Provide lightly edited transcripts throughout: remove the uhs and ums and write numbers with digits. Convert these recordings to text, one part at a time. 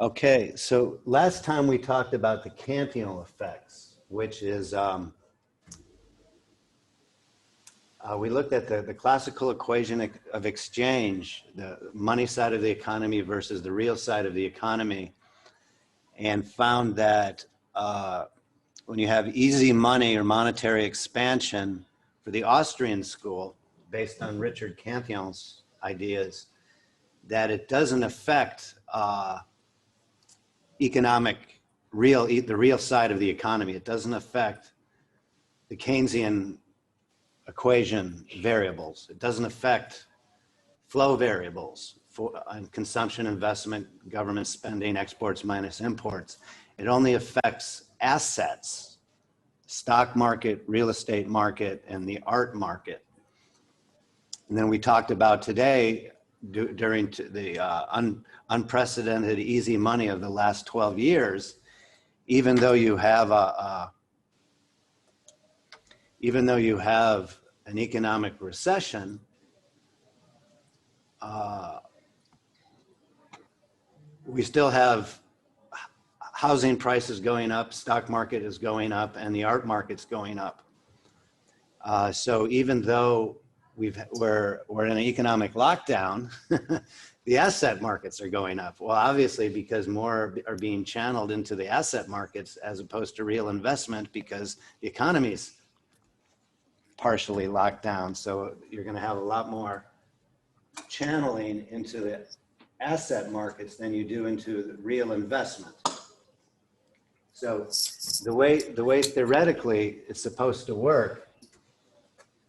Okay, so last time we talked about the Cantillon effects, which is, we looked at the classical equation of exchange, the money side of the economy versus the real side of the economy, and found that when you have easy money or monetary expansion for the Austrian school, based on Richard Cantillon's ideas, that it doesn't affect the real side of the economy. It doesn't affect the Keynesian equation variables. It doesn't affect flow variables on consumption, investment, government spending, exports minus imports. It only affects assets, stock market, real estate market, and the art market. And then we talked about today, during the unprecedented easy money of the last 12 years, even though you have an economic recession, we still have housing prices going up, stock market is going up, and the art market's going up. So even though we're in an economic lockdown, the asset markets are going up. Well, obviously, because more are being channeled into the asset markets as opposed to real investment, because the economy's partially locked down. So you're going to have a lot more channeling into the asset markets than you do into the real investment. So the way theoretically it's supposed to work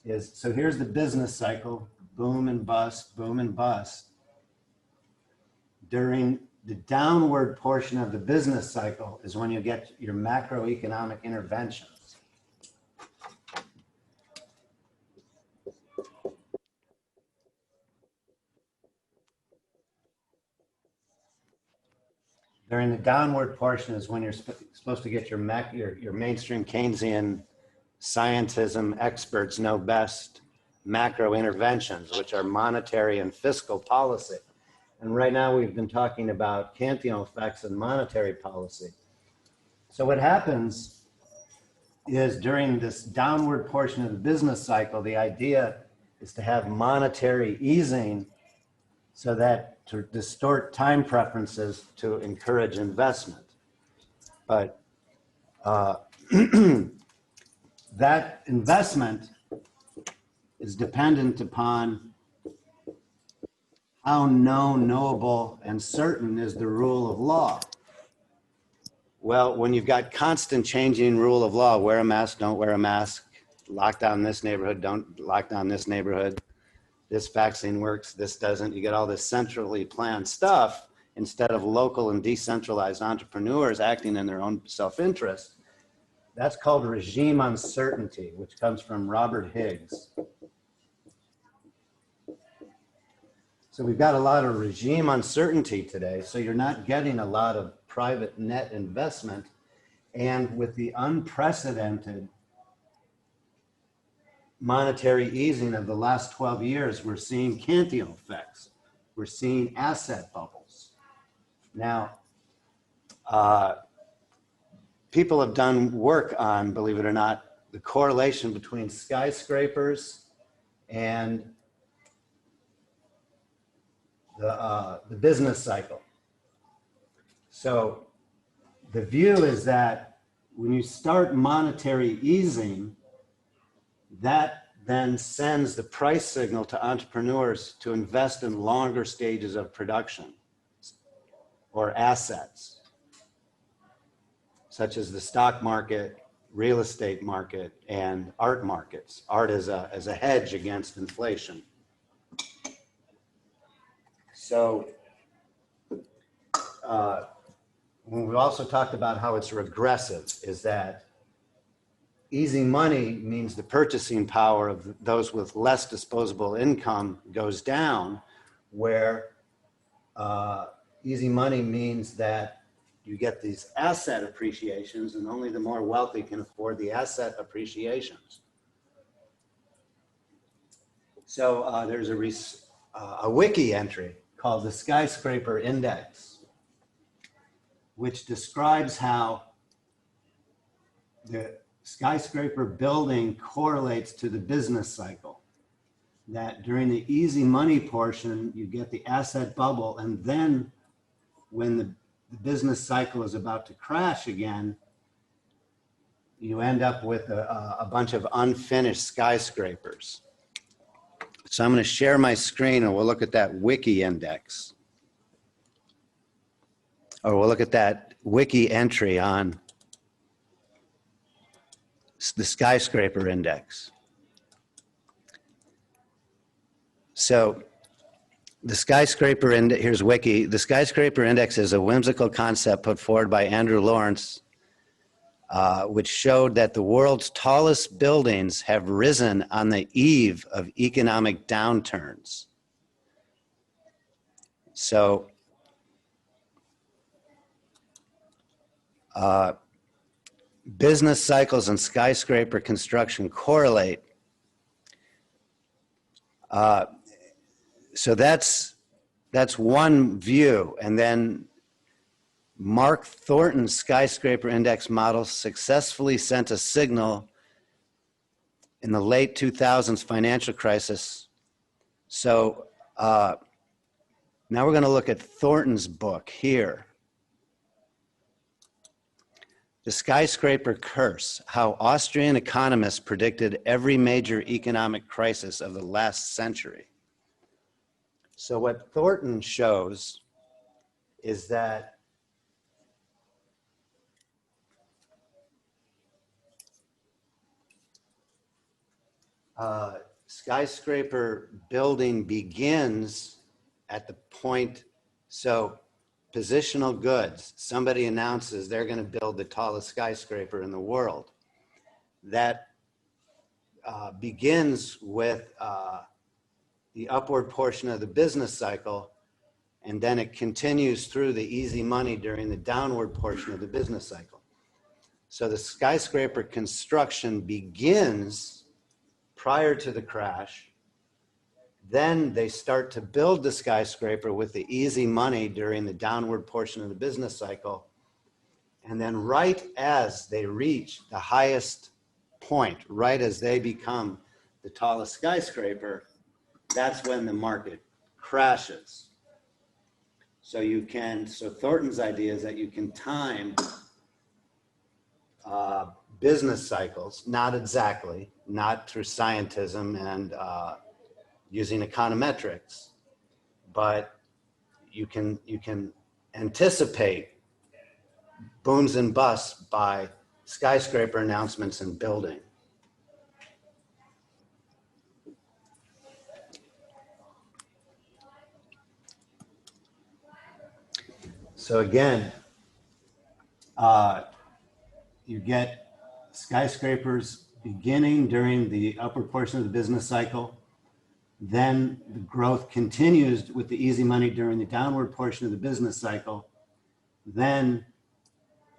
is, so here's the business cycle, boom and bust, boom and bust. During the downward portion of the business cycle is when you get your macroeconomic interventions. During the downward portion is when you're supposed to get your mainstream Keynesian scientism experts know best macro interventions, which are monetary and fiscal policy. And right now we've been talking about Cantillon effects and monetary policy. So what happens is, during this downward portion of the business cycle, the idea is to have monetary easing so that to distort time preferences to encourage investment. But that investment is dependent upon how known, knowable, and certain is the rule of law. Well, when you've got constant changing rule of law, wear a mask, don't wear a mask, lock down this neighborhood, don't lock down this neighborhood, this vaccine works, this doesn't, you get all this centrally planned stuff instead of local and decentralized entrepreneurs acting in their own self-interest. That's called regime uncertainty, which comes from Robert Higgs. So we've got a lot of regime uncertainty today, so you're not getting a lot of private net investment. And with the unprecedented monetary easing of the last 12 years, we're seeing Cantillon effects. We're seeing asset bubbles. Now, people have done work on, believe it or not, the correlation between skyscrapers and the business cycle. So the view is that when you start monetary easing, that then sends the price signal to entrepreneurs to invest in longer stages of production or assets, such as the stock market, real estate market, and art markets. Art as a hedge against inflation. So when we also talked about how it's regressive, is that easy money means the purchasing power of those with less disposable income goes down, where easy money means that you get these asset appreciations, and only the more wealthy can afford the asset appreciations. So there's a wiki entry called the Skyscraper Index. which describes how the skyscraper building correlates to the business cycle. That during the easy money portion, you get the asset bubble, and then when the business cycle is about to crash again, you end up with a bunch of unfinished skyscrapers. So I'm going to share my screen and we'll look at that wiki index. Or we'll look at that wiki entry on the skyscraper index. So the skyscraper index, here's wiki. The skyscraper index is a whimsical concept put forward by Andrew Lawrence, which showed that the world's tallest buildings have risen on the eve of economic downturns. So business cycles and skyscraper construction correlate. So that's one view. And then Mark Thornton's skyscraper index model successfully sent a signal in the late 2000s financial crisis. So now we're going to look at Thornton's book here. The Skyscraper Curse, How Austrian Economists Predicted Every Major Economic Crisis of the Last Century. So what Thornton shows is that skyscraper building begins at the point, so positional goods, somebody announces they're going to build the tallest skyscraper in the world. That begins with the upward portion of the business cycle, and then it continues through the easy money during the downward portion of the business cycle. So the skyscraper construction begins prior to the crash. Then they start to build the skyscraper with the easy money during the downward portion of the business cycle. And then right as they reach the highest point, right as they become the tallest skyscraper, that's when the market crashes. So Thornton's idea is that you can time business cycles, not exactly, not through scientism and using econometrics, but you can anticipate booms and busts by skyscraper announcements and building. So again, you get skyscrapers beginning during the upper portion of the business cycle. Then the growth continues with the easy money during the downward portion of the business cycle. Then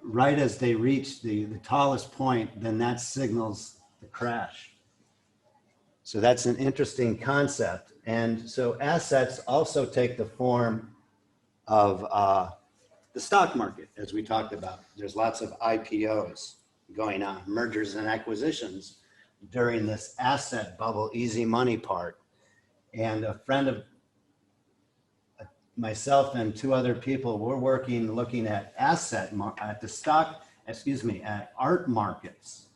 right as they reach the tallest point, then that signals the crash. So that's an interesting concept. And so assets also take the form of the stock market, as we talked about. There's lots of IPOs going on, mergers and acquisitions, during this asset bubble, easy money part. And a friend of myself and two other people, we're looking at at art markets,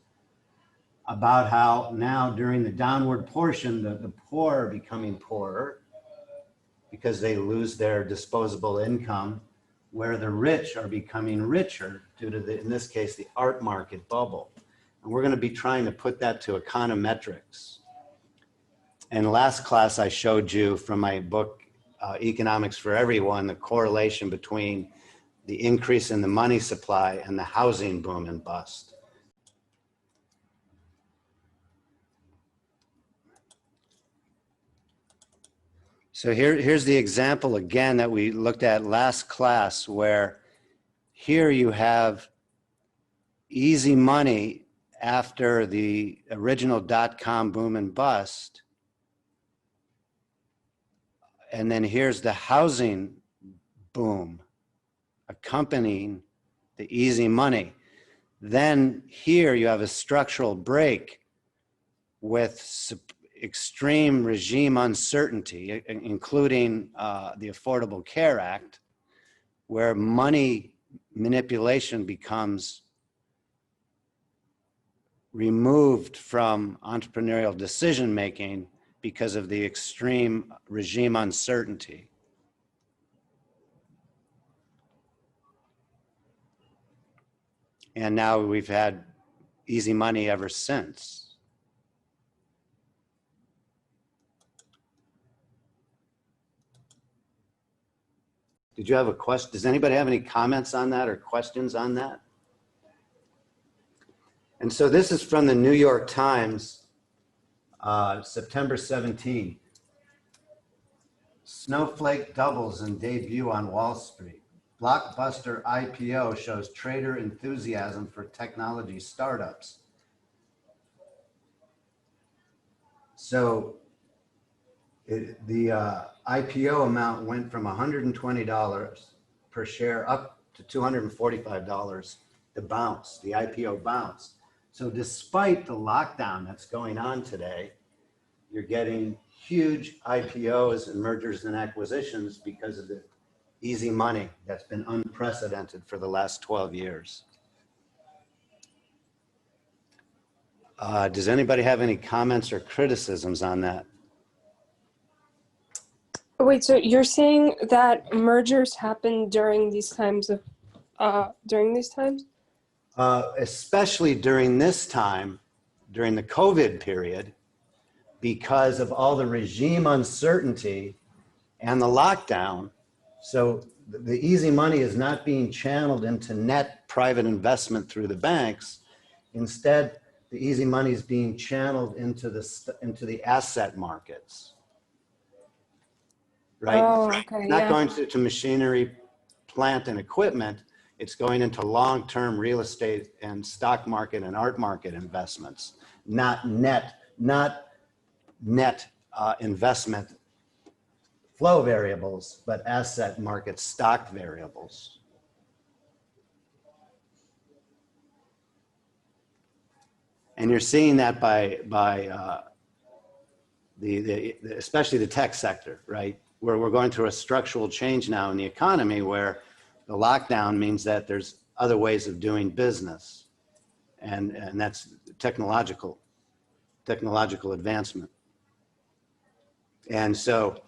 about how now during the downward portion, the poor are becoming poorer because they lose their disposable income, where the rich are becoming richer due to in this case, the art market bubble. And we're going to be trying to put that to econometrics. And last class, I showed you from my book, Economics for Everyone, the correlation between the increase in the money supply and the housing boom and bust. So here's the example again that we looked at last class, where here you have easy money after the original dot-com boom and bust. And then here's the housing boom accompanying the easy money. Then here you have a structural break with extreme regime uncertainty, including the Affordable Care Act, where money manipulation becomes removed from entrepreneurial decision-making because of the extreme regime uncertainty. And now we've had easy money ever since. Did you have a question? Does anybody have any comments on that or questions on that? And so this is from the New York Times, September 17. Snowflake doubles in debut on Wall Street. Blockbuster IPO shows trader enthusiasm for technology startups. So the IPO amount went from $120 per share up to $245 to bounce, the IPO bounce. So despite the lockdown that's going on today, you're getting huge IPOs and mergers and acquisitions because of the easy money that's been unprecedented for the last 12 years. Does anybody have any comments or criticisms on that? Wait, so you're saying that mergers happen during these times of, Especially during this time, during the COVID period, because of all the regime uncertainty and the lockdown. So the easy money is not being channeled into net private investment through the banks. Instead, the easy money is being channeled into the asset markets. Right? Oh, okay, Not going to machinery, plant, and equipment. It's going into long-term real estate and stock market and art market investments, not net investment flow variables, but asset market stock variables. And you're seeing that by especially the tech sector, right? Where we're going through a structural change now in the economy where the lockdown means that there's other ways of doing business. And that's technological advancement. And so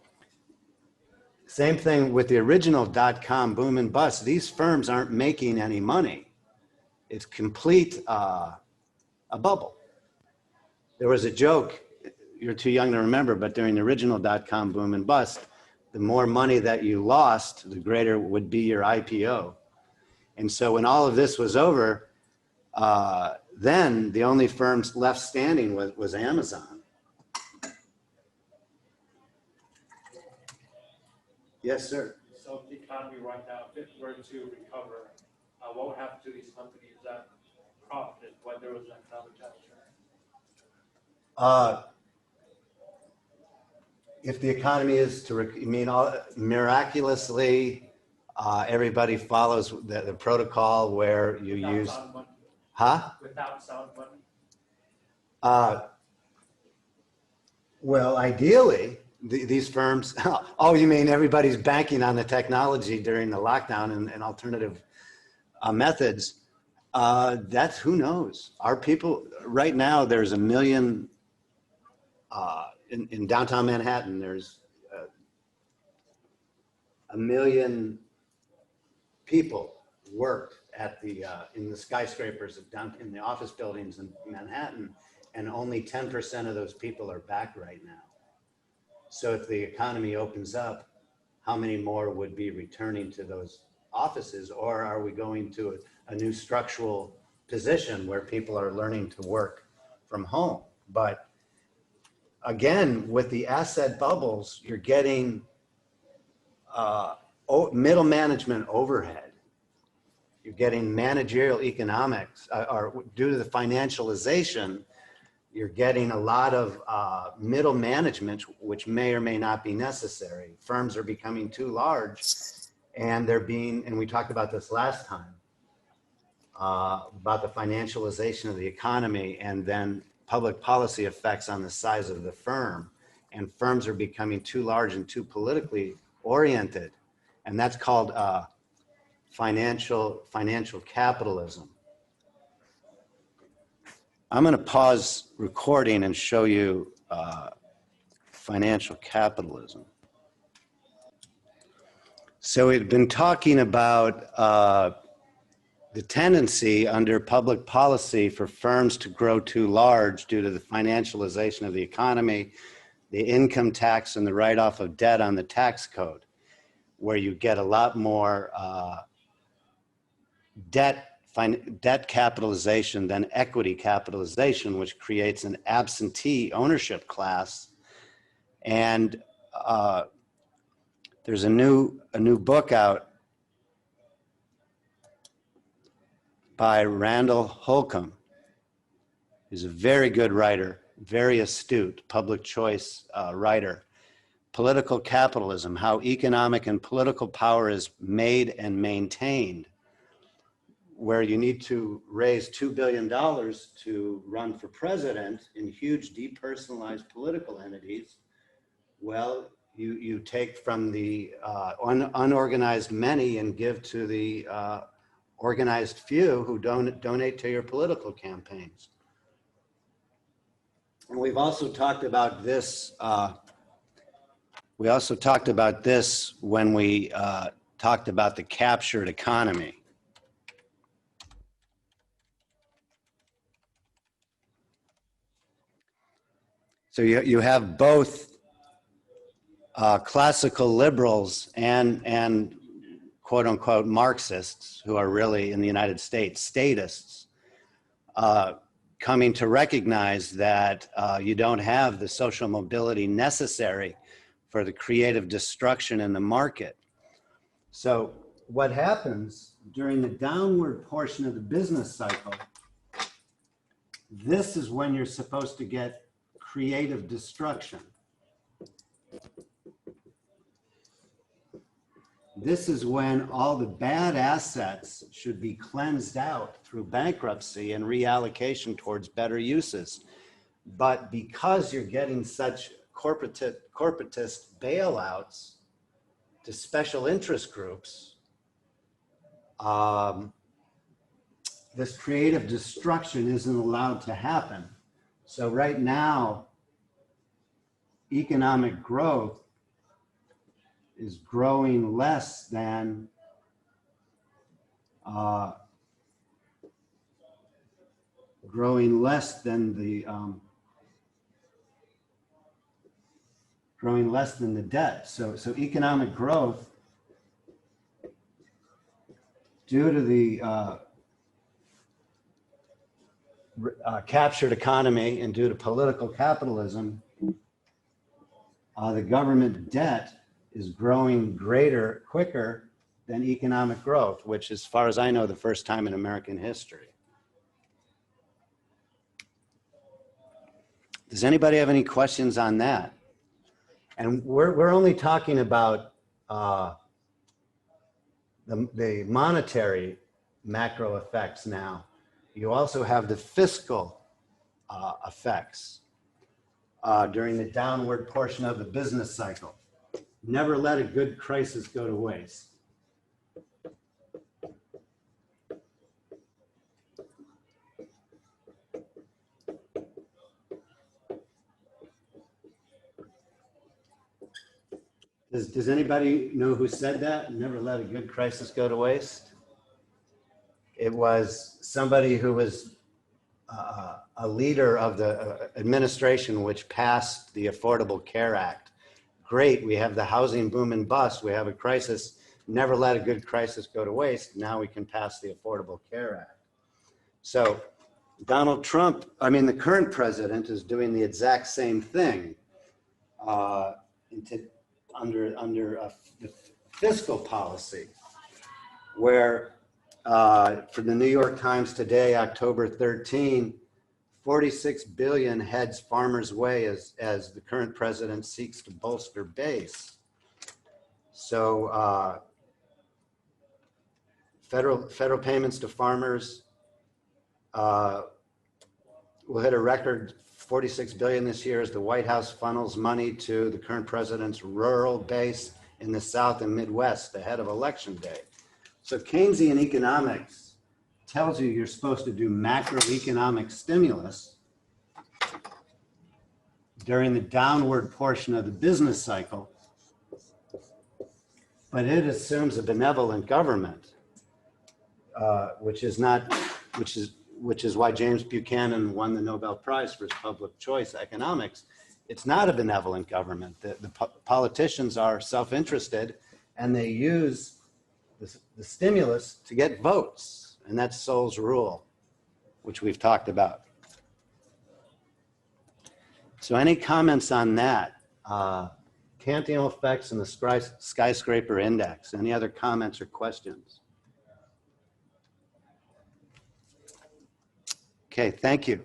same thing with the original dot-com boom and bust. These firms aren't making any money. It's complete a bubble. There was a joke, you're too young to remember, but during the original dot-com boom and bust, the more money that you lost, the greater would be your IPO. And so when all of this was over, then the only firms left standing was Amazon. Yes, sir. So the economy right now, if it were to recover, what would happen to these companies that profited when there was an economic downturn? If the economy is to, miraculously, everybody follows the protocol where you Without use, sound money. huh? Without sound money. Well, ideally, these firms, oh, you mean everybody's banking on the technology during the lockdown and alternative methods. That's, who knows? Our people, right now, there's 1 million, in downtown Manhattan, there's 1 million people worked at in the skyscrapers in the office buildings in Manhattan, and only 10% of those people are back right now. So if the economy opens up, how many more would be returning to those offices? Or are we going to a new structural position where people are learning to work from home? But again, with the asset bubbles, you're getting middle management overhead. You're getting managerial economics, or due to the financialization, you're getting a lot of middle management, which may or may not be necessary. Firms are becoming too large, and they're being, and we talked about this last time, about the financialization of the economy and then public policy effects on the size of the firm. And firms are becoming too large and too politically oriented. And that's called financial capitalism. I'm going to pause recording and show you financial capitalism. So we've been talking about the tendency under public policy for firms to grow too large due to the financialization of the economy, the income tax, and the write-off of debt on the tax code, where you get a lot more debt capitalization than equity capitalization, which creates an absentee ownership class. And there's a new book out by Randall Holcomb. He's a very good writer, very astute public choice writer. Political Capitalism: How Economic and Political Power is Made and Maintained, where you need to raise $2 billion to run for president in huge depersonalized political entities. Well, you take from the unorganized many and give to the organized few who donate to your political campaigns. And we've also talked about this. We also talked about this when we talked about the captured economy. So you have both classical liberals and quote unquote Marxists, who are really in the United States statists, coming to recognize that you don't have the social mobility necessary for the creative destruction in the market. So what happens during the downward portion of the business cycle, this is when you're supposed to get creative destruction. This is when all the bad assets should be cleansed out through bankruptcy and reallocation towards better uses. But because you're getting such corporatist bailouts to special interest groups, this creative destruction isn't allowed to happen. So right now, economic growth is growing less than the debt. So economic growth, due to the captured economy and due to political capitalism, the government debt is growing quicker than economic growth, which, as far as I know, the first time in American history. Does anybody have any questions on that? And we're only talking about the monetary macro effects now. You also have the fiscal effects during the downward portion of the business cycle. Never let a good crisis go to waste. Does anybody know who said that? Never let a good crisis go to waste? It was somebody who was a leader of the administration which passed the Affordable Care Act. Great, we have the housing boom and bust, we have a crisis, never let a good crisis go to waste, now we can pass the Affordable Care Act. So Donald Trump, the current president, is doing the exact same thing under the fiscal policy, where for the New York Times today, October 13, 46 billion heads farmers' way as the current president seeks to bolster base. So federal payments to farmers We'll hit a record 46 billion this year as the White House funnels money to the current president's rural base in the South and Midwest ahead of Election Day. So Keynesian economics tells you you're supposed to do macroeconomic stimulus during the downward portion of the business cycle, but it assumes a benevolent government, which is why James Buchanan won the Nobel Prize for his public choice economics. It's not a benevolent government. The politicians are self-interested, and they use the stimulus to get votes, and that's Sowell's rule, which we've talked about. So any comments on that? Cantillon effects and the Skyscraper index. Any other comments or questions? Okay, thank you.